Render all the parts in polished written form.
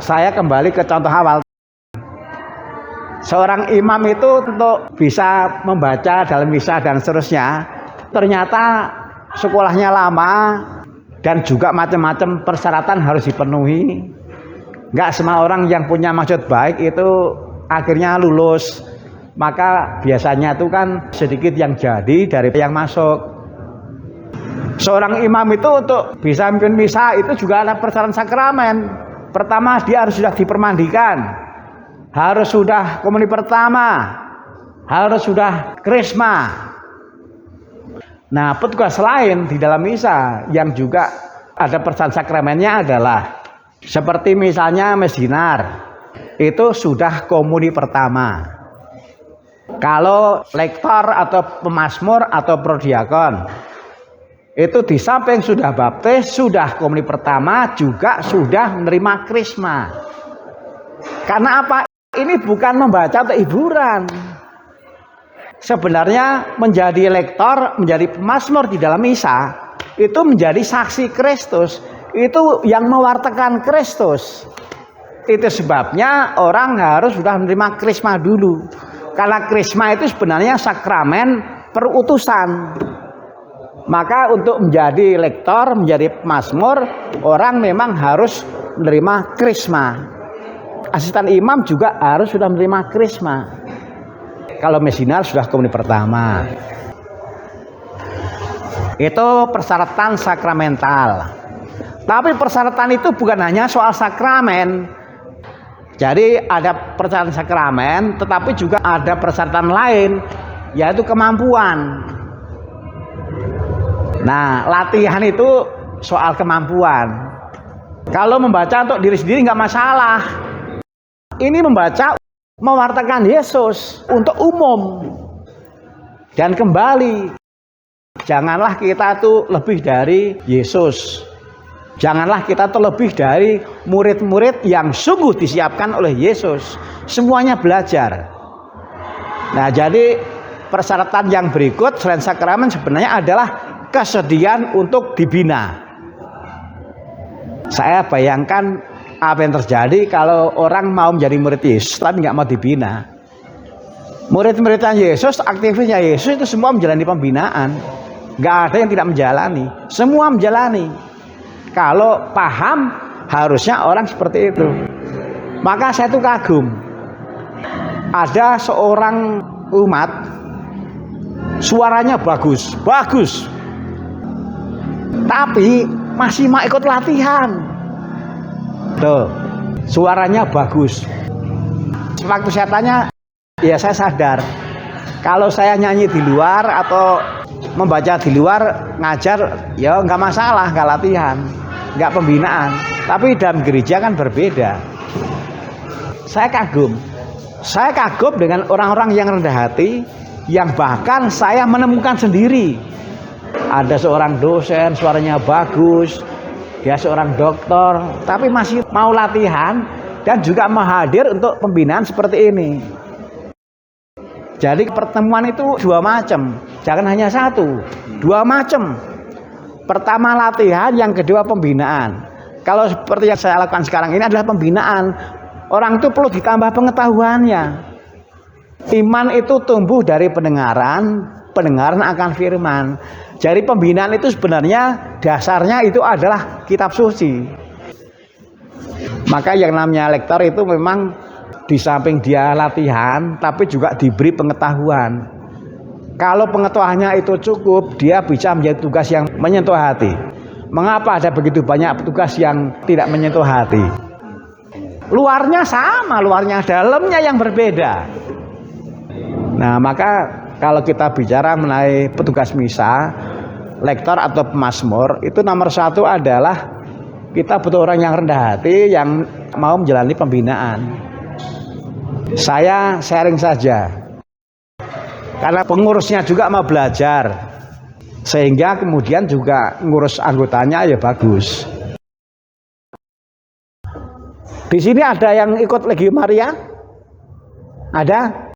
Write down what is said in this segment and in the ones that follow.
saya kembali ke contoh awal. Seorang imam itu untuk bisa membaca dalam misa dan seterusnya, ternyata sekolahnya lama dan juga macam-macam persyaratan harus dipenuhi. Enggak semua orang yang punya maksud baik itu akhirnya lulus. Maka biasanya itu kan sedikit yang jadi dari yang masuk. Seorang imam itu untuk bisa memimpin misa itu juga ada persyaratan sakramen. Pertama, dia harus sudah dipermandikan, harus sudah komuni pertama, harus sudah krisma. Nah, petugas lain di dalam misa yang juga ada persyaratan sakramennya adalah seperti misalnya mesinar, itu sudah komuni pertama. Kalau lektor atau pemasmur atau prodiakon, itu di samping sudah baptis, sudah komuni pertama, juga sudah menerima krisma. Karena apa? Ini bukan membaca untuk hiburan. Sebenarnya menjadi lektor, menjadi pemasmur di dalam misa, itu menjadi saksi Kristus. Itu yang mewartakan Kristus. Itu sebabnya orang harus sudah menerima krisma dulu. Karena krisma itu sebenarnya sakramen perutusan. Maka untuk menjadi lektor, menjadi pemasmur, orang memang harus menerima krisma. Asisten imam juga harus sudah menerima krisma. Kalau mesinar sudah komuni pertama. Itu persyaratan sakramental. Tapi persyaratan itu bukan hanya soal sakramen. Jadi ada persyaratan sakramen, tetapi juga ada persyaratan lain, yaitu kemampuan. Nah, latihan itu soal kemampuan. Kalau membaca untuk diri sendiri nggak masalah. Ini membaca mewartakan Yesus untuk umum. Dan kembali, janganlah kita tuh lebih dari Yesus. Janganlah kita terlebih dari murid-murid yang sungguh disiapkan oleh Yesus. Semuanya belajar. Nah, jadi persyaratan yang berikut selain sakramen sebenarnya adalah kesediaan untuk dibina. Saya bayangkan apa yang terjadi kalau orang mau menjadi murid Yesus tapi nggak mau dibina. Murid-muridnya Yesus, aktivisnya Yesus itu semua menjalani pembinaan. Nggak ada yang tidak menjalani. Semua menjalani. Kalau paham, harusnya orang seperti itu. Maka saya tuh kagum. Ada seorang umat, suaranya bagus, bagus. Tapi masih mau ikut latihan. Tuh, suaranya bagus. Waktu saya tanya, ya saya sadar. Kalau saya nyanyi di luar atau membaca di luar, ngajar, ya nggak masalah, nggak latihan, nggak pembinaan. Tapi dalam gereja kan berbeda. Saya kagum dengan orang-orang yang rendah hati, yang bahkan saya menemukan sendiri. Ada seorang dosen, suaranya bagus, dia seorang doktor, tapi masih mau latihan dan juga mau hadir untuk pembinaan seperti ini. Jadi pertemuan itu dua macam, jangan hanya satu, dua macam. Pertama latihan, yang kedua pembinaan. Kalau seperti yang saya lakukan sekarang ini adalah pembinaan. Orang itu perlu ditambah pengetahuannya. Iman itu tumbuh dari pendengaran, pendengaran akan firman. Jadi pembinaan itu sebenarnya dasarnya itu adalah kitab suci. Maka yang namanya lektor itu memang di samping dia latihan, tapi juga diberi pengetahuan. Kalau pengetahuannya itu cukup, dia bisa menjadi tugas yang menyentuh hati. Mengapa ada begitu banyak petugas yang tidak menyentuh hati? Luarnya sama, luarnya, dalamnya yang berbeda. Nah, maka kalau kita bicara mengenai petugas misa, lektor atau pemasmur, itu nomor satu adalah kita butuh orang yang rendah hati, yang mau menjalani pembinaan. Saya sharing saja, karena pengurusnya juga mau belajar, sehingga kemudian juga ngurus anggotanya ya bagus. Di sini ada yang ikut Legio Maria? Ada?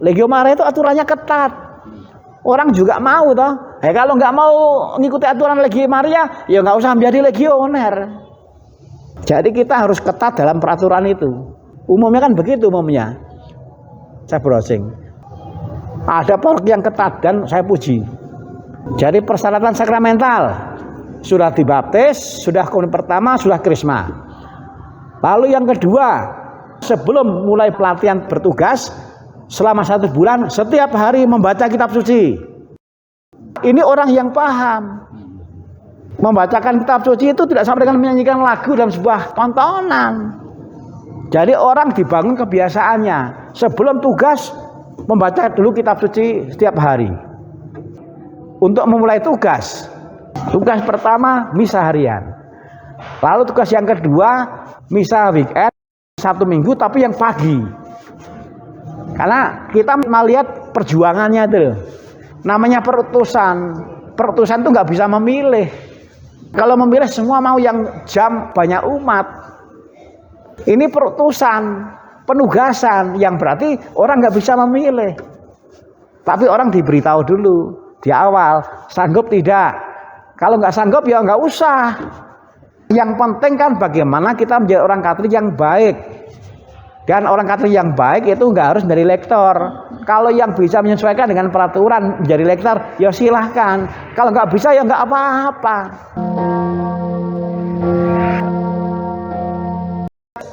Legio Maria itu aturannya ketat. Orang juga mau toh. Kalau nggak mau ngikuti aturan Legio Maria, ya nggak usah menjadi legioner. Jadi kita harus ketat dalam peraturan itu. Umumnya kan begitu umumnya. Saya browsing. Ada paroki yang ketat dan saya puji. Jadi persyaratan sakramental. Sudah dibaptis, sudah komunion pertama, sudah krisma. Lalu yang kedua, sebelum mulai pelatihan bertugas, selama 1 bulan, setiap hari membaca kitab suci. Ini orang yang paham. Membacakan kitab suci itu tidak sama dengan menyanyikan lagu dalam sebuah tontonan. Jadi orang dibangun kebiasaannya. Sebelum tugas, membaca dulu kitab suci setiap hari. Untuk memulai tugas. Tugas pertama, misa harian. Lalu tugas yang kedua, misa weekend, 1 minggu tapi yang pagi. Karena kita melihat perjuangannya itu. Namanya perutusan. Perutusan itu nggak bisa memilih. Kalau memilih semua mau yang jam banyak umat. Ini perutusan, penugasan yang berarti orang nggak bisa memilih. Tapi orang diberitahu dulu di awal, sanggup tidak. Kalau nggak sanggup ya nggak usah. Yang penting kan bagaimana kita menjadi orang Katolik yang baik. Dan orang Katolik yang baik itu nggak harus menjadi lektor. Kalau yang bisa menyesuaikan dengan peraturan menjadi lektor, ya silahkan. Kalau nggak bisa ya nggak apa-apa.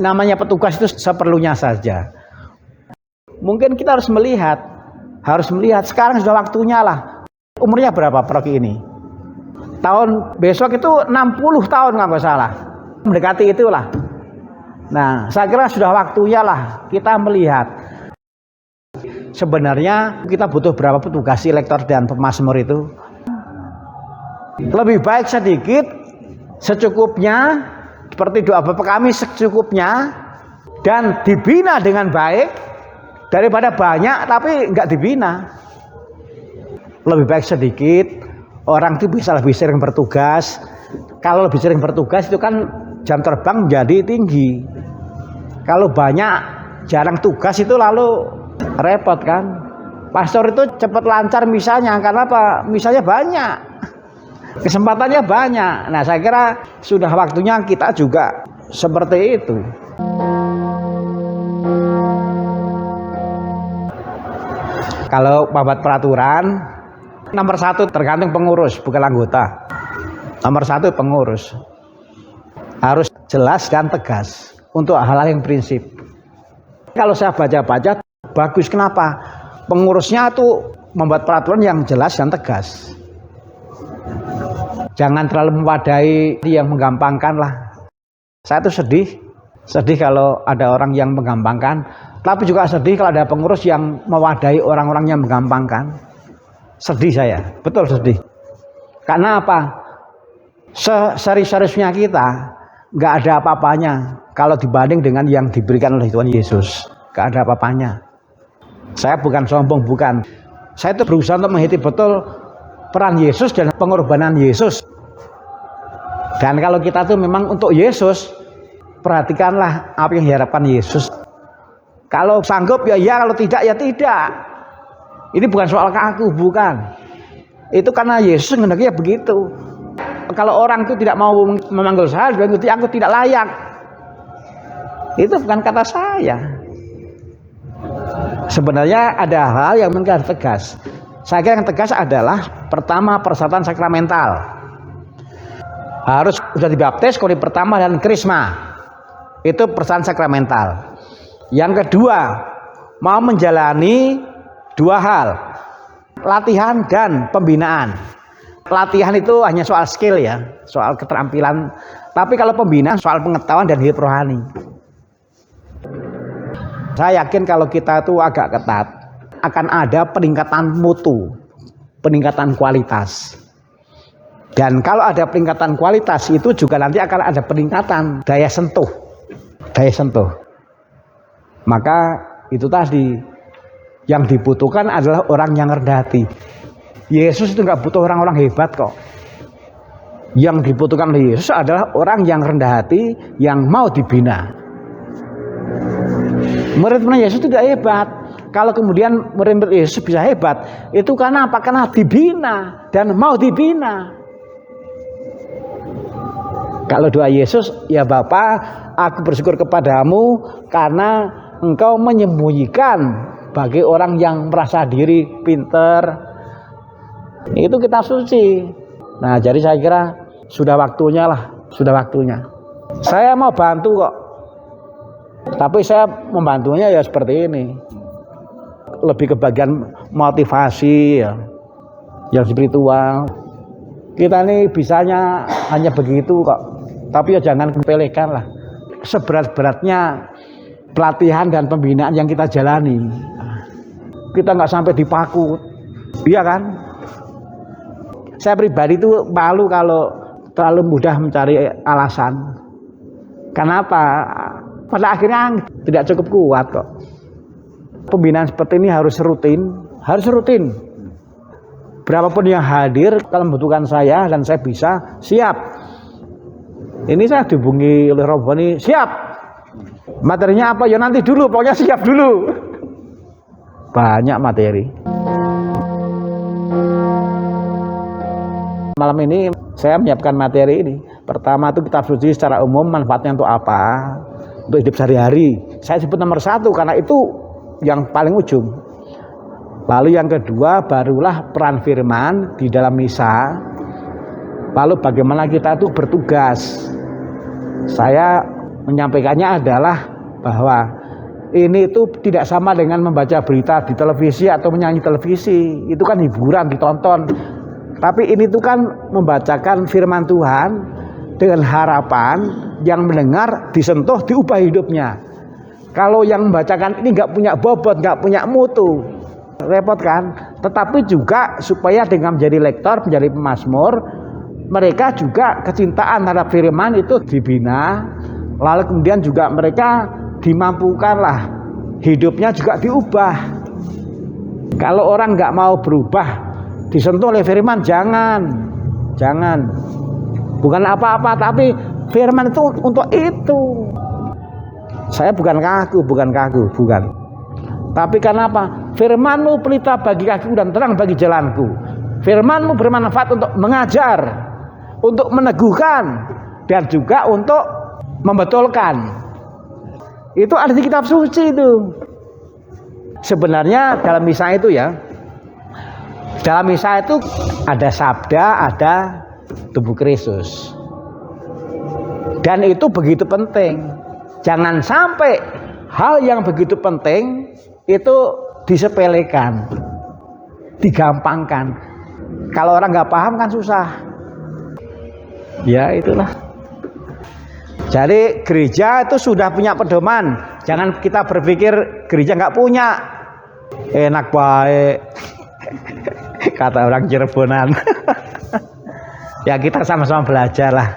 Namanya petugas itu seperlunya saja. Mungkin kita harus melihat sekarang sudah waktunya lah. Umurnya berapa paroki ini? Tahun besok itu 60 tahun nggak salah. Mendekati itulah. Nah, saya kira sudah waktunya lah kita melihat. Sebenarnya kita butuh berapa petugas lektor dan pemazmur itu? Lebih baik sedikit, secukupnya, seperti doa Bapa kami secukupnya, dan dibina dengan baik, daripada banyak tapi nggak dibina. Lebih baik sedikit, orang itu bisa lebih sering bertugas. Kalau lebih sering bertugas itu kan jam terbang menjadi tinggi. Kalau banyak jarang tugas itu lalu repot kan. Pastor itu cepat lancar misanya karena apa? Misanya banyak, kesempatannya banyak. Nah, saya kira sudah waktunya kita juga seperti itu. Kalau babat peraturan, nomor 1 tergantung pengurus, bukan anggota. Nomor 1 pengurus. Harus jelas dan tegas untuk hal-hal yang prinsip. Kalau saya baca-baca, bagus. Kenapa? Pengurusnya tuh membuat peraturan yang jelas dan tegas. Jangan terlalu mewadahi yang menggampangkan lah. Saya tuh sedih kalau ada orang yang menggampangkan. Tapi juga sedih kalau ada pengurus yang mewadahi orang-orang yang menggampangkan. Sedih saya, betul sedih. Karena apa? Seri-seriusnya kita nggak ada apa-apanya kalau dibanding dengan yang diberikan oleh Tuhan Yesus. Nggak ada apa-apanya. Saya bukan sombong, bukan. Saya itu berusaha untuk menghiti betul peran Yesus dan pengorbanan Yesus. Dan kalau kita tuh memang untuk Yesus, perhatikanlah apa yang diharapkan Yesus. Kalau sanggup ya ya, kalau tidak ya tidak. Ini bukan soal aku, bukan. Itu karena Yesus menghendaki ya begitu. Kalau orang itu tidak mau memanggil saya, berarti aku tidak layak. Itu bukan kata saya. Sebenarnya ada hal yang mungkin harus tegas. Saya kira yang tegas adalah pertama persyaratan sakramental. Harus sudah dibaptis, komunion pertama dan krisma. Itu persyaratan sakramental. Yang kedua, mau menjalani 2 hal, latihan dan pembinaan. Latihan itu hanya soal skill ya, soal keterampilan. Tapi kalau pembinaan soal pengetahuan dan hidup rohani. Saya yakin kalau kita itu agak ketat, akan ada peningkatan mutu, peningkatan kualitas. Dan kalau ada peningkatan kualitas itu juga nanti akan ada peningkatan daya sentuh. Maka itu tadi yang dibutuhkan adalah orang yang rendah hati. Yesus itu nggak butuh orang-orang hebat kok. Yang dibutuhkan oleh Yesus adalah orang yang rendah hati, yang mau dibina. Murid-murid Yesus tidak hebat. Kalau kemudian murid-murid Yesus bisa hebat, itu karena apa? Karena dibina dan mau dibina. Kalau doa Yesus, ya Bapa, aku bersyukur kepadamu karena engkau menyembunyikan bagi orang yang merasa diri pinter. Itu kitab suci. Nah, jadi saya kira sudah waktunya lah, sudah waktunya. Saya mau bantu kok. Tapi saya membantunya ya seperti ini. Lebih ke bagian motivasi ya, yang spiritual. Kita ini bisanya hanya begitu kok. Tapi ya jangan kepelekan lah. Seberat-beratnya pelatihan dan pembinaan yang kita jalani, kita nggak sampai dipaku, iya kan? Saya pribadi itu malu kalau terlalu mudah mencari alasan. Kenapa? Pada akhirnya tidak cukup kuat kok. Pembinaan seperti ini harus rutin, harus rutin. Berapapun yang hadir, kalau membutuhkan saya dan saya bisa, siap. Ini saya dihubungi oleh Romboni, siap. Materinya apa? Ya nanti dulu, pokoknya siap dulu. Banyak materi. Malam ini saya menyiapkan materi ini. Pertama itu kitab suci secara umum, manfaatnya untuk apa? Untuk hidup sehari-hari. Saya sebut nomor 1 karena itu yang paling ujung. Lalu yang kedua barulah peran firman di dalam misa. Lalu bagaimana kita itu bertugas. Saya menyampaikannya adalah bahwa ini itu tidak sama dengan membaca berita di televisi atau menyanyi televisi. Itu kan hiburan, ditonton. Tapi ini tuh kan membacakan firman Tuhan dengan harapan yang mendengar disentuh, diubah hidupnya. Kalau yang membacakan ini nggak punya bobot, nggak punya mutu, repot kan? Tetapi juga supaya dengan menjadi lektor, menjadi pemazmur, mereka juga kecintaan terhadap firman itu dibina. Lalu kemudian juga mereka dimampukanlah hidupnya juga diubah. Kalau orang nggak mau berubah, disentuh oleh firman, jangan. Bukan apa-apa, tapi firman itu untuk itu. Saya bukan kaku. Tapi kenapa? Firman-Mu pelita bagi kakiku dan terang bagi jalanku. Firman-Mu bermanfaat untuk mengajar, untuk meneguhkan, dan juga untuk membetulkan. Itu ada di kitab suci itu. Sebenarnya dalam misa itu ya, dalam misa itu ada sabda, ada tubuh Kristus. Dan itu begitu penting. Jangan sampai hal yang begitu penting itu disepelekan, digampangkan. Kalau orang nggak paham kan susah. Ya itulah. Jadi gereja itu sudah punya pedoman. Jangan kita berpikir gereja nggak punya. Enak baik. Kata orang Cirebonan. Ya kita sama-sama belajar lah.